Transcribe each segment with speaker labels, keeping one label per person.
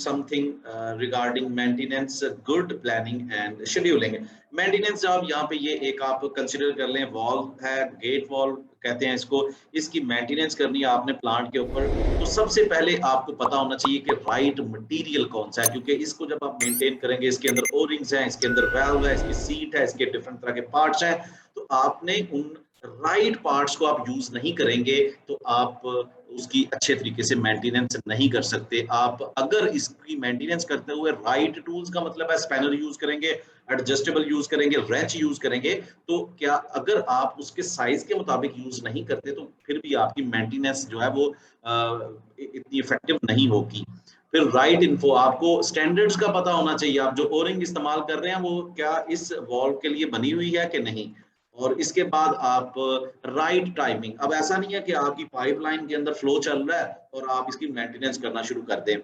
Speaker 1: something regarding maintenance, good planning and scheduling. Maintenance job यहाँ पे ये एक आप कंसिडर कर लें, वॉल्व है, गेट वॉल्व कहते हैं इसको, इसकी मेंटेनेंस करनी है आपने प्लांट के ऊपर, तो सबसे पहले आपको पता होना चाहिए कि राइट मटेरियल कौन सा है, क्योंकि इसको जब आप मेंटेन करेंगे, इसके अंदर ओरिंग्स हैं, इसके अंदर वाल्व है, इसकी सीट है, इसके डिफरेंट तरह के पार्ट्स हैं, तो आपने उन राइट पार्ट्स को आप यूज नहीं करेंगे तो आप उसकी अच्छे तरीके से मेंटेनेंस नहीं कर सकते। आप अगर इसकी मेंटेनेंस करते हुए राइट टूल्स का मतलब है स्पैनर यूज करेंगे, एडजस्टेबल यूज करेंगे, रेंच यूज करेंगे, तो क्या अगर आप उसके साइज के मुताबिक यूज नहीं करते तो फिर भी आपकी मेंटेनेंस जो है वो इतनी इफेक्टिव नहीं होगी। फिर राइट इन्फो, आपको स्टैंडर्ड्स का पता होना चाहिए, आप जो ओरिंग इस्तेमाल कर रहे हैं वो क्या इस वॉल्व के लिए बनी हुई है कि नहीं। और इसके बाद आप राइट टाइमिंग, अब ऐसा नहीं है कि आपकी पाइपलाइन के अंदर फ्लो चल रहा है और आप इसकी मेंटेनेंस करना शुरू कर दें,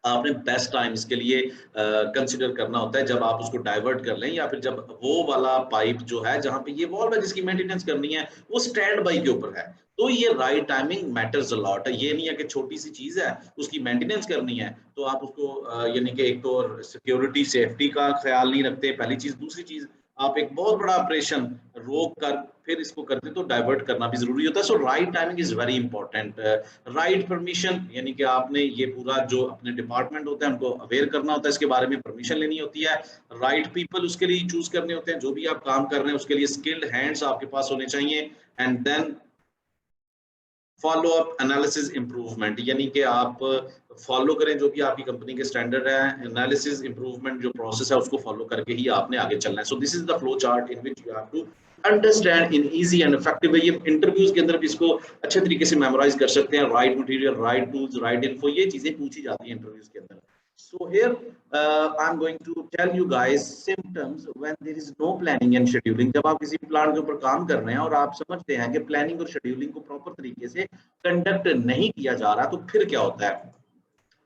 Speaker 1: आपने बेस्ट टाइम इसके लिए कंसिडर करना होता है जब आप उसको डाइवर्ट कर लें, या फिर जब वो वाला पाइप जो है जहां पे ये वॉल्व है जिसकी मेंटेनेंस करनी है वो स्टैंड बाई के ऊपर है, तो ये right timing matters a lot है। ये नहीं है कि छोटी सी चीज है उसकी मेंटेनेंस करनी है तो आप उसको यानी कि एक तो सिक्योरिटी सेफ्टी का ख्याल नहीं रखते, पहली चीज। दूसरी चीज, आप एक बहुत बड़ा ऑपरेशन रोक कर फिर इसको करते तो डाइवर्ट करना भी जरूरी होता है। So right timing is very important. Right permission, यानी कि आपने ये पूरा जो अपने डिपार्टमेंट होता है उनको अवेयर करना होता है, इसके बारे में परमिशन लेनी होती है। राइट पीपल उसके लिए चूज करने होते हैं, जो भी आप काम कर रहे हैं उसके लिए स्किल्ड हैंड्स आपके पास होने चाहिए। And then follow up, analysis, improvement, यानी कि आप फॉलो करें जो भी आपकी कंपनी के स्टैंडर्ड है, एनालिसिस, इंप्रूवमेंट जो प्रोसेस है उसको फॉलो करके ही आपने आगे चलना है। So this is the flow chart in which you have to understand in easy and effective way. ये इंटरव्यूज के अंदर भी इसको अच्छे तरीके से मेमोराइज कर सकते हैं। Right material, right tools, right info, ये चीजें पूछी जाती हैं इंटरव्यूज के अंदर। So here I'm going to tell you guys symptoms when there is no planning and scheduling। जब आप किसी प्लान के ऊपर काम कर रहे हैं और आप समझते हैं कि प्लानिंग और शेड्यूलिंग को प्रॉपर तरीके से कंडक्ट नहीं किया जा रहा, तो फिर क्या होता है?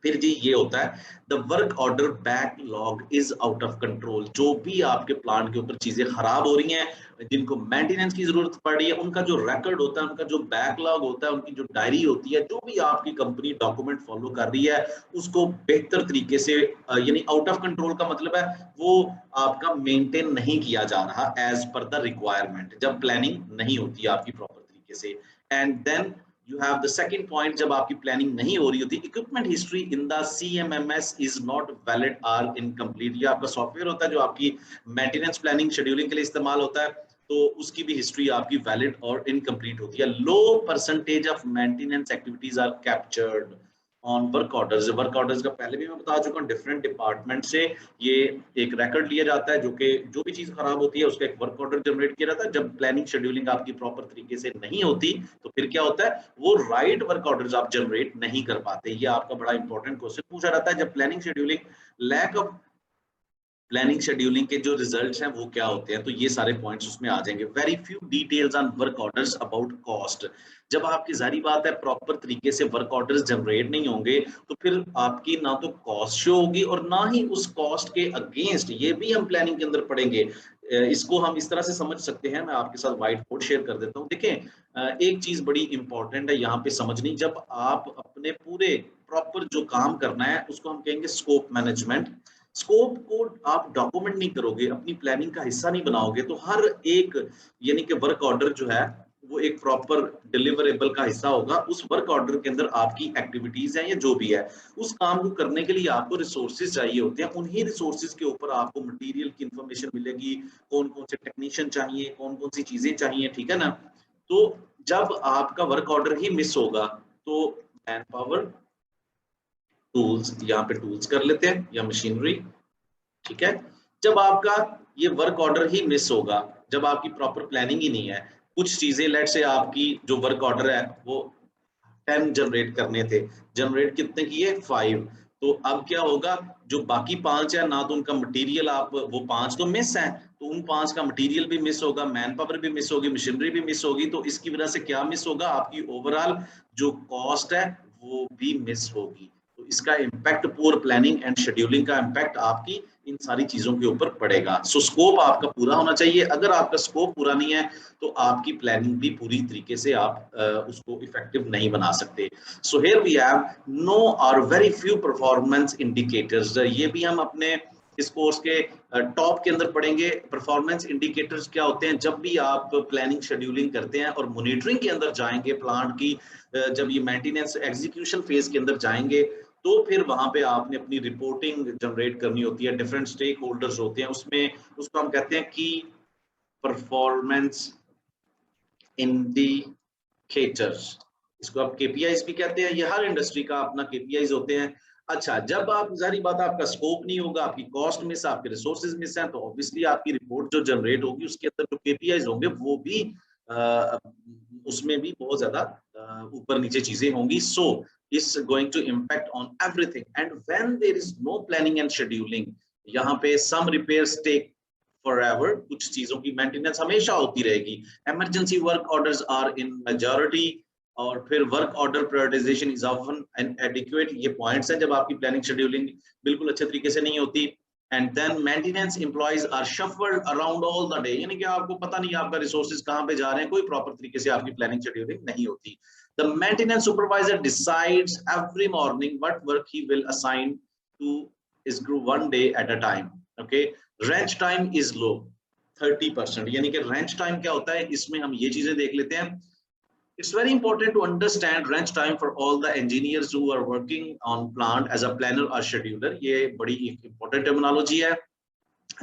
Speaker 1: फिर जी ये होता है the work order backlog is out of control. जो भी आपके प्लांट के ऊपर चीजें खराब हो रही हैं, जिनको मेंटेनेंस की जरूरत पड़ रही है, उनका जो रिकॉर्ड होता है, उनका जो बैकलॉग होता है, उनकी जो डायरी होती है, जो भी आपकी कंपनी डॉक्यूमेंट फॉलो कर रही है उसको बेहतर तरीके से, यानी आउट ऑफ कंट्रोल का मतलब है वो आपका मेंटेन नहीं किया जा रहा एज पर द रिक्वायरमेंट, जब प्लानिंग नहीं होती है आपकी प्रॉपर तरीके से। And then you have the second point, जब आपकी प्लानिंग नहीं हो रही होती, equipment history in the CMMS is not valid or incomplete. ये आपका सॉफ्टवेयर होता है जो आपकी मेंटेनेंस प्लानिंग शेड्यूलिंग के लिए इस्तेमाल होता है, तो उसकी भी हिस्ट्री आपकी वैलिड और इनकम्प्लीट होती है। Low percentage of maintenance activities are captured on work orders. Work orders का पहले भी मैं बता चुका हूँ, डिफरेंट डिपार्टमेंट से ये एक रिकॉर्ड लिया जाता है, जो कि जो भी चीज खराब होती है उसका एक वर्क ऑर्डर जनरेट किया जाता है। जब प्लानिंग शेड्यूलिंग आपकी प्रॉपर तरीके से नहीं होती तो फिर क्या होता है, वो राइट वर्क ऑर्डर्स आप जनरेट नहीं कर पाते। ये आपका बड़ा इंपॉर्टेंट क्वेश्चन पूछा जाता है। जब planning scheduling, lack of planning scheduling के जो रिजल्ट्स हैं वो क्या होते हैं, तो ये सारे पॉइंट्स उसमें आ जाएंगे। Very few details on work orders about cost. जब आपकी जारी बात है प्रॉपर तरीके से वर्क ऑर्डर्स जनरेट नहीं होंगे तो फिर आपकी ना तो कॉस्ट शो होगी और ना ही उस कॉस्ट के अगेंस्ट, ये भी हम प्लानिंग के अंदर पढ़ेंगे। इसको हम इस तरह से समझ सकते हैं, मैं आपके साथ व्हाइट बोर्ड शेयर कर देता हूँ। देखें, एक चीज बड़ी इंपॉर्टेंट है यहाँ पे समझनी, जब आप अपने पूरे प्रॉपर जो काम करना है उसको हम कहेंगे स्कोप मैनेजमेंट। स्कोप को आप डॉक्यूमेंट नहीं करोगे, अपनी प्लानिंग का हिस्सा नहीं बनाओगे, तो हर एक यानी कि वर्क ऑर्डर जो है वो एक प्रॉपर डिलीवरेबल का हिस्सा होगा। उस वर्क ऑर्डर के अंदर आपकी एक्टिविटीज हैं या जो भी है, उस काम को करने के लिए आपको रिसोर्सेज चाहिए होते हैं। उन्हीं रिसोर्सेज के ऊपर आपको मटेरियल की इंफॉर्मेशन मिलेगी, कौन कौन से टेक्नीशियन चाहिए, कौन कौन सी चीजें चाहिए, ठीक है ना। तो जब आपका वर्क ऑर्डर ही मिस होगा तो मैन पावर, टूल्स, यहाँ पे टूल्स कर लेते हैं या मशीनरी, ठीक है। जब आपका ये वर्क ऑर्डर ही मिस होगा, जब आपकी प्रॉपर प्लानिंग ही नहीं है, कुछ चीजें लेट से आपकी जो वर्क ऑर्डर है वो 10 जनरेट करने थे, जनरेट कितने किए 5, तो अब क्या होगा, जो बाकी 5 है ना तो उनका मटेरियल, आप वो 5 तो मिस है, तो उन 5 का मटेरियल भी मिस होगा, मैन पावर भी मिस होगी, मशीनरी भी मिस होगी। तो इसकी वजह से क्या मिस होगा, आपकी ओवरऑल जो कॉस्ट है वो भी मिस होगी। तो इसका impact poor planning and scheduling का इम्पैक्ट आपकी इन सारी चीजों के ऊपर पड़ेगा। सो स्कोप आपका पूरा होना चाहिए। अगर आपका स्कोप पूरा नहीं है तो आपकी प्लानिंग भी पूरी तरीके से आप उसको इफेक्टिव नहीं बना सकते। So here we have no or very few performance indicators. ये भी हम अपने इस कोर्स के टॉप के अंदर पढ़ेंगे। परफॉर्मेंस इंडिकेटर्स क्या होते हैं? जब भी आप प्लानिंग शेड्यूलिंग करते हैं और मॉनिटरिंग के अंदर जाएंगे प्लांट की, जब ये मेंटेनेंस एग्जीक्यूशन फेज के अंदर जाएंगे तो फिर वहां पे आपने अपनी रिपोर्टिंग जनरेट करनी होती है। डिफरेंट स्टेक होल्डर्स होते हैं उसमें, उसको हम कहते हैं की परफॉर्मेंस इंडिकेटर्स। इसको आप केपीआईज भी कहते हैं। ये हर इंडस्ट्री का अपना केपीआईज होते हैं। अच्छा, जब आप जारी बात आपका स्कोप नहीं होगा, आपकी कॉस्ट मिस, आपके रिसोर्सेज मिस हैं, तो ऑब्वियसली आपकी रिपोर्ट जो जनरेट होगी उसके अंदर जो केपीआईज होंगे वो भी उसमें भी बहुत ज्यादा ऊपर नीचे चीजें होंगी। So it's going to impact on everything and when there is no planning and scheduling, यहाँ पे सम रिपेयर्स टेक फॉरएवर। कुछ चीजों की मेंटेनेंस हमेशा होती रहेगी। Emergency work orders are in majority, और फिर work order prioritization is often inadequate. ये पॉइंट्स हैं जब आपकी प्लानिंग शेड्यूलिंग बिल्कुल अच्छे तरीके से नहीं होती। And then maintenance employees are shuffled around all the day, यानी कि आपको पता नहीं आपका रिसोर्सेज कहां पे जा रहे हैं, कोई प्रॉपर तरीके से आपकी प्लानिंग शेड्यूलिंग नहीं होती। The maintenance supervisor decides every morning what work he will assign to his crew one day at a time. Okay, wrench time is low 30%, यानी कि रेंच टाइम क्या होता है, इसमें हम ये चीजें देख लेते हैं। It's very important to understand wrench time for all the engineers who are working on plant as a planner or scheduler. ये बड़ी important terminology है।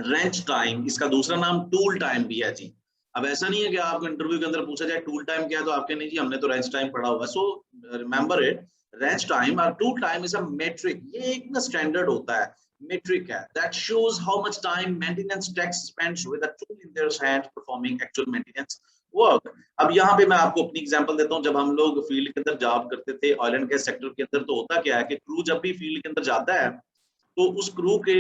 Speaker 1: wrench time, इसका दूसरा नाम tool time भी है जी। अब ऐसा नहीं है कि आपको इंटरव्यू के अंदर पूछा जाए tool time क्या है तो आपके नहीं जी हमने तो wrench time पढ़ा हुआ है। So remember it, wrench time or tool time is a metric। ये एक ना स्टैंडर्ड होता है, metric है, that shows how much time maintenance techs spends with a tool in their hand performing actual maintenance work. अब यहाँ पे मैं आपको अपनी एग्जांपल देता हूँ। जब हम लोग फील्ड के अंदर जॉब करते थे ऑयल एंड गैस सेक्टर के अंदर, तो होता क्या है कि क्रू जब भी फील्ड के अंदर जाता है तो उस क्रू के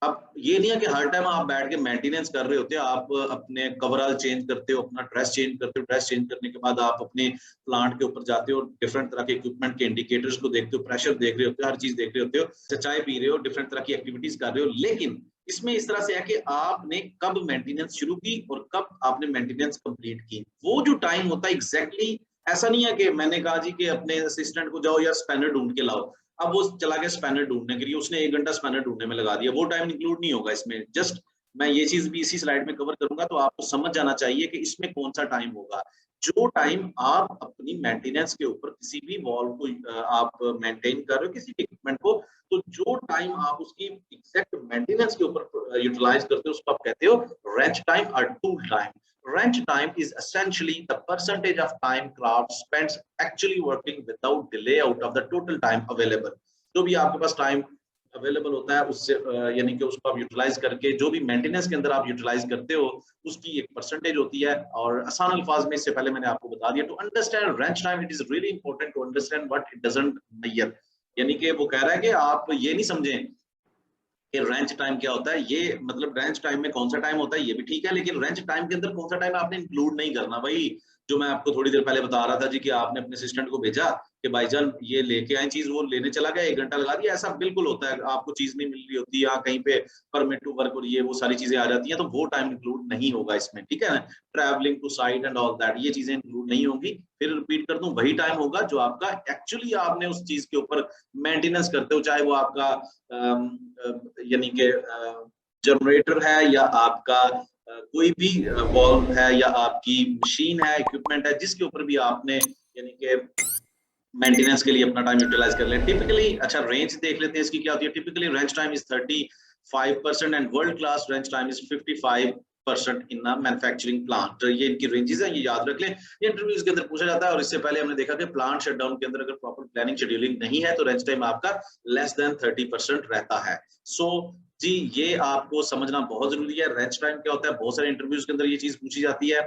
Speaker 1: अब ये नहीं है कि हर टाइम आप बैठ के मेंटेनेंस कर रहे होते हो। आप अपने कवरऑल चेंज करते हो, अपना ड्रेस चेंज करते हो, ड्रेस चेंज करने के बाद आप अपने प्लांट के ऊपर जाते हो, डिफरेंट तरह के इक्विपमेंट के इंडिकेटर्स को देखते हो, प्रेशर देख रहे होते हो, हर चीज देख रहे होते हो, चाय पी रहे हो, डिफरेंट तरह की एक्टिविटीज कर रहे हो। लेकिन इसमें इस तरह से है कि आपने कब मेंटेनेंस शुरू की और कब आपने मेंटेनेंस कंप्लीट की, वो जो टाइम होता है एग्जैक्टली ऐसा नहीं है कि मैंने कहा जी कि अपने असिस्टेंट को जाओ यार स्पैनर ढूंढ के लाओ, अब वो चला गया स्पैनर ढूंढने के लिए, उसने 1 घंटा स्पैनर ढूंढने में लगा दिया, वो टाइम इंक्लूड नहीं होगा इसमें। जस्ट मैं ये चीज भी इसी स्लाइड में कवर करूंगा, तो आपको समझ जाना चाहिए कि इसमें कौन सा टाइम होगा। जो टाइम आप अपनी मेंटेनेंस के ऊपर किसी भी वॉल को आप मेंटेन कर रहे हो, किसी भी इक्विपमेंट को, तो जो टाइम आप उसकी एग्जैक्ट मेंटेनेंस के ऊपर यूटिलाइज करते हो उसको आप कहते हो रेंच टाइम और tool time. Wrench time is essentially the percentage of time craft spends actually working without delay out of the total time available। जो भी आपके पास टाइम अवेलेबल होता है उससे यानी कि उसको आप यूटिलाइज करके जो भी मेंटेनेंस के अंदर आप यूटिलाइज करते हो उसकी एक परसेंटेज होती है। और आसान अल्फाज में इससे पहले मैंने आपको बता दिया, to understand wrench time it is really important to understand what it doesn't measure. यानी कि वो कह रहा है कि आप ये नहीं समझें कि रेंच टाइम क्या होता है, ये मतलब रेंच टाइम में कौन सा टाइम होता है ये भी ठीक है, लेकिन रेंच टाइम के अंदर कौन सा टाइम आपने इंक्लूड नहीं करना। भाई जो मैं आपको थोड़ी देर पहले बता रहा था जी कि आपने अपने असिस्टेंट को भेजा कि भाईजान ये लेके आए चीज, वो लेने चला गया, 1 घंटा लगा दिया, ऐसा बिल्कुल होता है। आपको चीज नहीं मिल रही होती या कहीं पे परमिट टू वर्क और ये वो सारी चीजें आ जाती हैं, तो वो टाइम इंक्लूड नहीं होगा इसमें, ठीक है ना। Travelling to site and all that, ये चीजें इंक्लूड नहीं होंगी। फिर रिपीट कर दूं, वही टाइम होगा जो आपका एक्चुअली आपने उस चीज के ऊपर मेंटेनेंस करते हो, चाहे वो आपका यानी कि जनरेटर है या आपका कोई भी वॉल्व है या आपकी मशीन है, इक्विपमेंट है, जिसके ऊपर भी आपने यानी कि मेंटेनेंस के लिए अपना टाइम यूटिलाइज कर लें। टिपिकली अच्छा रेंज देख लेते हैं इसकी क्या होती है। Typically range time is 35% and world class range time is 55% in a manufacturing plant. ये इनकी रेंजेस हैं, ये याद रख लें। ये इंटरव्यूज के अंदर पूछा जाता है। और इससे पहले हमने देखा कि प्लांट शटडाउन के अंदर अगर प्रॉपर प्लानिंग शेड्यूलिंग नहीं है तो रेंज टाइम आपका लेस देन 30% रहता है। सो जी ये आपको समझना बहुत जरूरी है। रेंच टाइम क्या होता है, बहुत सारे इंटरव्यूज के अंदर ये चीज पूछी जाती है।